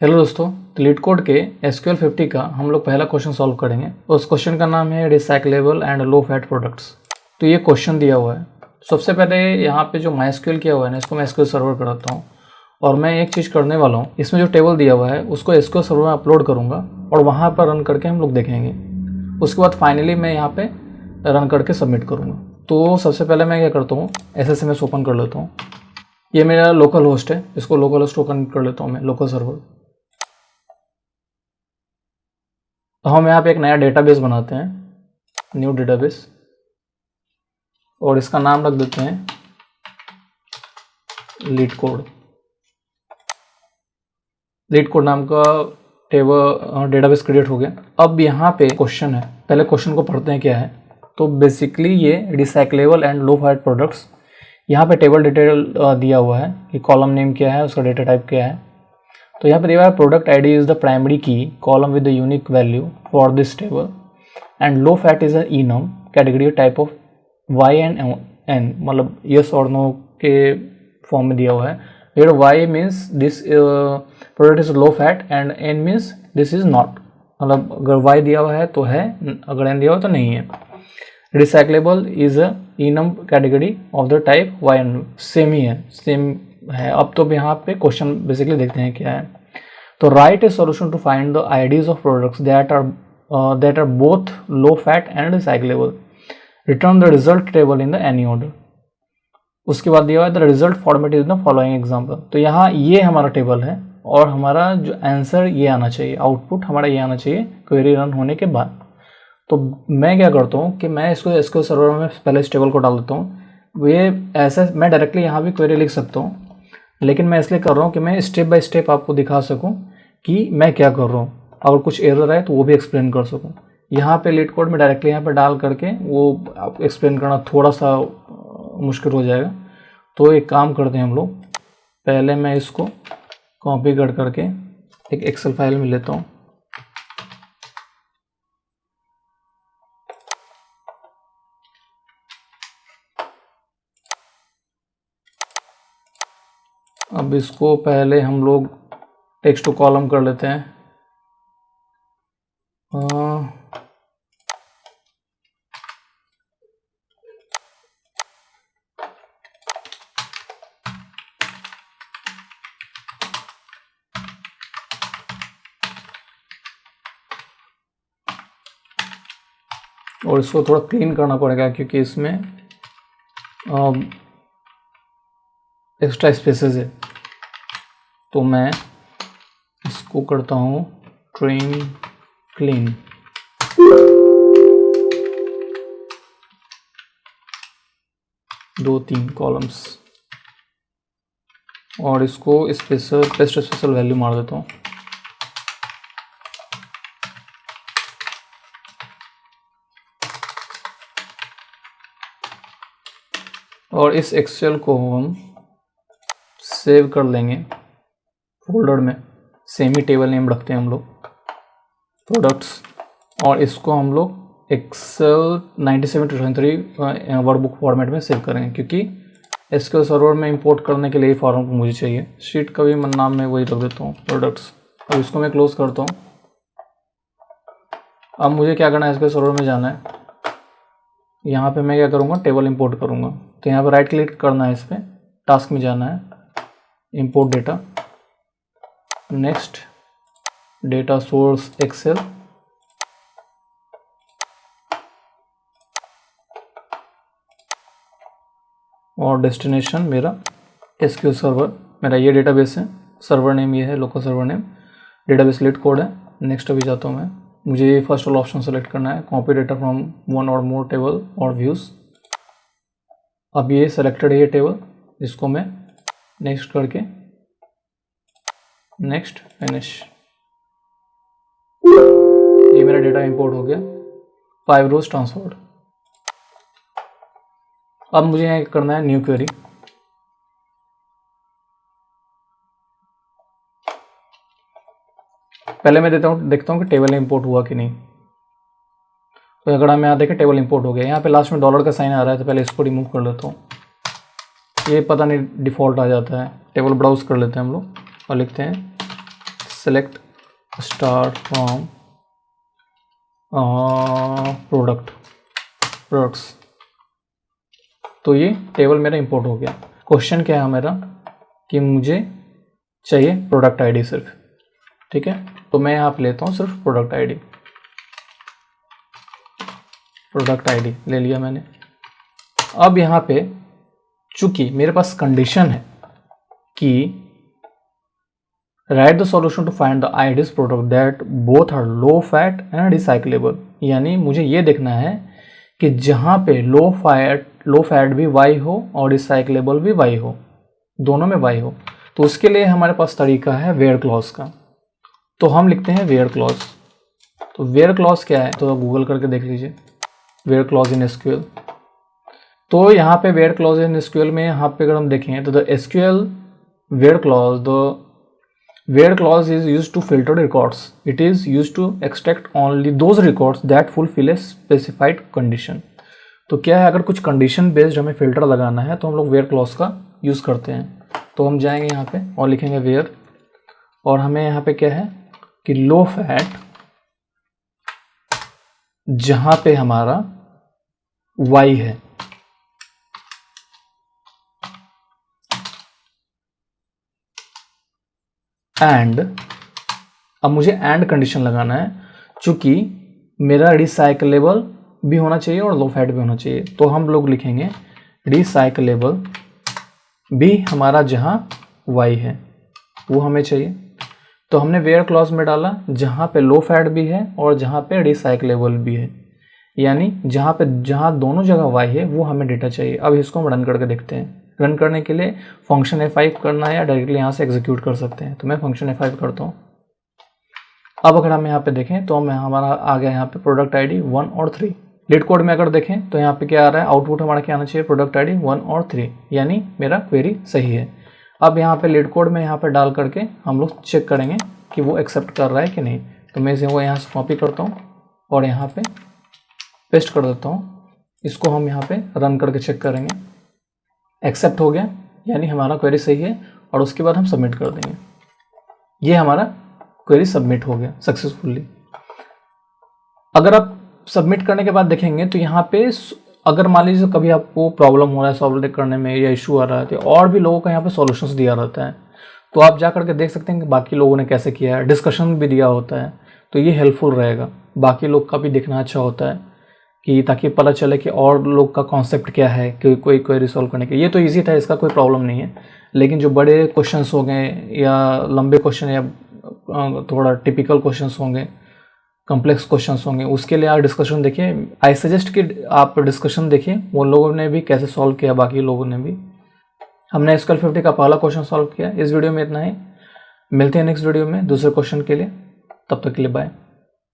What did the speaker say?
Hello दोस्तों, तो leet code के SQL 50 का हम लोग पहला क्वेश्चन सॉल्व करेंगे। उस क्वेश्चन का नाम है recyclable and low fat products. तो ये क्वेश्चन दिया हुआ है। सबसे पहले यहाँ पे जो MySQL किया हुआ है ना, इसको मैं SQL सर्वर कराता हूँ और मैं एक चीज़ करने वाला हूँ। इसमें जो टेबल दिया हुआ है उसको SQL सर्वर में अपलोड करूँगा और वहाँ पर रन करके हम लोग देखेंगे। उसके बाद फाइनली मैं यहाँ पे रन करके सबमिट करूँगा। तो सबसे पहले मैं क्या करता हूँ, SSMS ओपन कर लेता हूँ। ये मेरा लोकल होस्ट है, इसको लोकल होस्ट को कनेक्ट कर लेता हूँ मैं, लोकल सर्वर। तो हम यहाँ पे एक नया डेटाबेस बनाते हैं, न्यू डेटाबेस, और इसका नाम रख देते हैं लीड कोड। लीड कोड नाम का टेबल डेटाबेस क्रिएट हो गया। अब यहाँ पे क्वेश्चन है, पहले क्वेश्चन को पढ़ते हैं क्या है। तो बेसिकली ये recyclable and low fat products, यहाँ पे टेबल डिटेल दिया हुआ है कि कॉलम नेम क्या है, उसका डेटा टाइप क्या है। तो यहाँ पे दिया हुआ है product ID is the primary key column with the unique value for this table and low fat is enum category type of y and n, मतलब यस और नो के फॉर्म में दिया हुआ है। फिर y means this product is low fat and n means this is not, मतलब अगर y दिया हुआ है तो है, अगर n दिया हुआ तो नहीं है। Recyclable is enum category of the type y and same ही है, सेम है। अब तो यहाँ पे क्वेश्चन बेसिकली देखते हैं क्या है। तो write a solution to find the IDs of products that are both low fat and recyclable. Return the result table in the any order. उसके बाद दिया हुआ है the result format is the following example. तो यहाँ ये हमारा table है और हमारा जो आंसर ये आना चाहिए, आउटपुट हमारा ये आना चाहिए क्वेरी रन होने के बाद। तो मैं क्या करता हूँ कि मैं इसको सर्वर में पहले इस टेबल को डाल देता हूँ। ये ऐसे मैं डायरेक्टली यहाँ भी क्वेरी लिख सकता हूँ, लेकिन मैं इसलिए कर रहा हूँ कि मैं स्टेप बाय स्टेप आपको दिखा सकूँ कि मैं क्या कर रहा हूँ। अगर कुछ एरर आए तो वो भी एक्सप्लेन कर सकूँ। यहाँ पे लीड कोड में डायरेक्टली यहाँ पे डाल करके वो एक्सप्लेन करना थोड़ा सा मुश्किल हो जाएगा। तो एक काम करते हैं हम लोग, पहले मैं इसको कॉपी कर करके एक एक्सेल फाइल में लेता हूँ। अब इसको पहले हम लोग टेक्स्ट टू कॉलम कर लेते हैं। और इसको थोड़ा क्लीन करना पड़ेगा क्योंकि इसमें एक्स्ट्रा स्पेसेस है। तो मैं इसको करता हूँ ट्रिम क्लीन। दो तीन कॉलम्स और इसको स्पेशल पेस्ट स्पेशल वैल्यू मार देता हूँ। और इस एक्सेल को हम सेव कर लेंगे फोल्डर में। सेम ही टेबल नेम रखते हैं हम लोग, प्रोडक्ट्स, और इसको हम लोग एक्सेल 97-23 वर्कबुक फॉर्मेट में सेव करेंगे क्योंकि SQL सर्वर में इंपोर्ट करने के लिए फॉर्मेट मुझे चाहिए। शीट का भी नाम मैं वही रख देता हूँ, प्रोडक्ट्स। अब इसको मैं क्लोज करता हूँ। अब मुझे क्या करना है, SQL सर्वर में जाना है। यहाँ पे मैं क्या करूँगा, टेबल इंपोर्ट करूँगा। तो यहाँ पे राइट क्लिक करना है, इस पर टास्क में जाना है, import data, next data source Excel, और डेस्टिनेशन मेरा SQL सर्वर, मेरा ये डेटाबेस है। सर्वर नेम ये है, local server name, database LeetCode है। नेक्स्ट अभी जाता हूँ मैं। मुझे फर्स्ट वाला ऑप्शन सेलेक्ट करना है, कॉपी डेटा फ्रॉम वन और मोर टेबल और व्यूज़। अब ये सेलेक्टेड है ये टेबल, इसको मैं नेक्स्ट करके नेक्स्ट फिनिश। ये मेरा डेटा इंपोर्ट हो गया, 5 रोज ट्रांसफर्ड। अब मुझे यहाँ करना है न्यू क्वेरी। पहले मैं देखता हूँ कि टेबल इंपोर्ट हुआ कि नहीं। तो अगर हम यहाँ देखें टेबल इंपोर्ट हो गया। यहाँ पे लास्ट में डॉलर का साइन आ रहा है, तो पहले इसको रिमूव कर लेता हूँ। ये पता नहीं डिफ़ॉल्ट आ जाता है। टेबल ब्राउज कर लेते हैं हम लोग और लिखते हैं सेलेक्ट स्टार फ्रॉम प्रोडक्ट्स। तो ये टेबल मेरा इंपोर्ट हो गया। क्वेश्चन क्या है मेरा कि मुझे चाहिए प्रोडक्ट आईडी सिर्फ, ठीक है। तो मैं यहाँ पे लेता हूँ सिर्फ प्रोडक्ट आईडी ले लिया मैंने। अब यहाँ पे चूंकि मेरे पास कंडीशन है कि write the solution to find the IDs product that both are low fat and recyclable, यानी मुझे ये देखना है कि जहाँ पे लो फैट भी वाई हो और रिसाइक्लेबल भी वाई हो, दोनों में वाई हो। तो उसके लिए हमारे पास तरीका है वेयर क्लॉज का। तो हम लिखते हैं वेयर क्लॉज। तो वेयर क्लॉज क्या है, तो गूगल करके देख लीजिए, वेयर क्लॉज इन एसक्यूएल। तो यहाँ पे वेयर क्लॉज इन एसक्यूएल में यहाँ पे अगर हम देखें तो the SQL where clause is used to filter records. It is used to extract only those records that fulfill a specified condition. तो क्या है, अगर कुछ कंडीशन बेस्ड हमें फिल्टर लगाना है तो हम लोग वेयर क्लॉज का यूज़ करते हैं। तो हम जाएंगे यहाँ पे और लिखेंगे वेयर, और हमें यहाँ पे क्या है कि लो फैट जहाँ पे हमारा y है, एंड अब मुझे एंड कंडीशन लगाना है, चूंकि मेरा रिसाइकलेबल भी होना चाहिए और लो फैट भी होना चाहिए। तो हम लोग लिखेंगे रिसाइकलेबल भी हमारा जहाँ y है वो हमें चाहिए। तो हमने वेयर क्लॉज में डाला जहाँ पे लो फैट भी है और जहाँ पे रिसाइकलेबल भी है, यानी जहाँ दोनों जगह y है वो हमें डेटा चाहिए। अब इसको हम रन करके देखते हैं। रन करने के लिए फंक्शन F5 करना है या डायरेक्टली यहाँ से एग्जीक्यूट कर सकते हैं। तो मैं फंक्शन F5 करता हूँ। अब अगर हम यहाँ पे देखें तो हमारा आ गया यहाँ पे प्रोडक्ट आईडी 1 और 3। लीड कोड में अगर देखें तो यहाँ पे क्या आ रहा है, आउटपुट हमारा क्या आना चाहिए, प्रोडक्ट आईडी 1 और 3, यानी मेरा क्वेरी सही है। अब यहाँ पे लीड कोड में यहाँ पे डाल करके हम लोग चेक करेंगे कि वो एक्सेप्ट कर रहा है कि नहीं। तो मैं इसे वो यहाँ से कॉपी करता हूँ और यहाँ पे पेस्ट कर देता हूँ। इसको हम यहाँ पे रन करके चेक करेंगे, एक्सेप्ट हो गया यानी हमारा क्वेरी सही है, और उसके बाद हम सबमिट कर देंगे। ये हमारा क्वेरी सबमिट हो गया सक्सेसफुली। अगर आप सबमिट करने के बाद देखेंगे तो यहाँ पे अगर मान लीजिए कभी आपको प्रॉब्लम हो रहा है सॉल्व करने में या इशू आ रहा है, तो और भी लोगों का यहाँ पे सॉल्यूशंस दिया रहता है। तो आप जा करके देख सकते हैं कि बाकी लोगों ने कैसे किया है, डिस्कशन भी दिया होता है। तो ये हेल्पफुल रहेगा, बाकी लोग का भी देखना अच्छा होता है कि ताकि पता चले कि और लोग का कॉन्सेप्ट क्या है कि कोई क्वेरी सॉल्व करने के। ये तो इजी था, इसका कोई प्रॉब्लम नहीं है, लेकिन जो बड़े क्वेश्चंस हो गए या लंबे क्वेश्चन या थोड़ा टिपिकल क्वेश्चंस होंगे, कॉम्प्लेक्स क्वेश्चंस होंगे, उसके लिए आप डिस्कशन देखिए। आई सजेस्ट कि आप डिस्कशन देखिए, वो लोगों ने भी कैसे सॉल्व किया, बाकी लोगों ने भी। हमने SQL 50 का पहला क्वेश्चन सॉल्व किया। इस वीडियो में इतना ही, मिलते हैं नेक्स्ट वीडियो में दूसरे क्वेश्चन के लिए। तब तक के लिए बाय।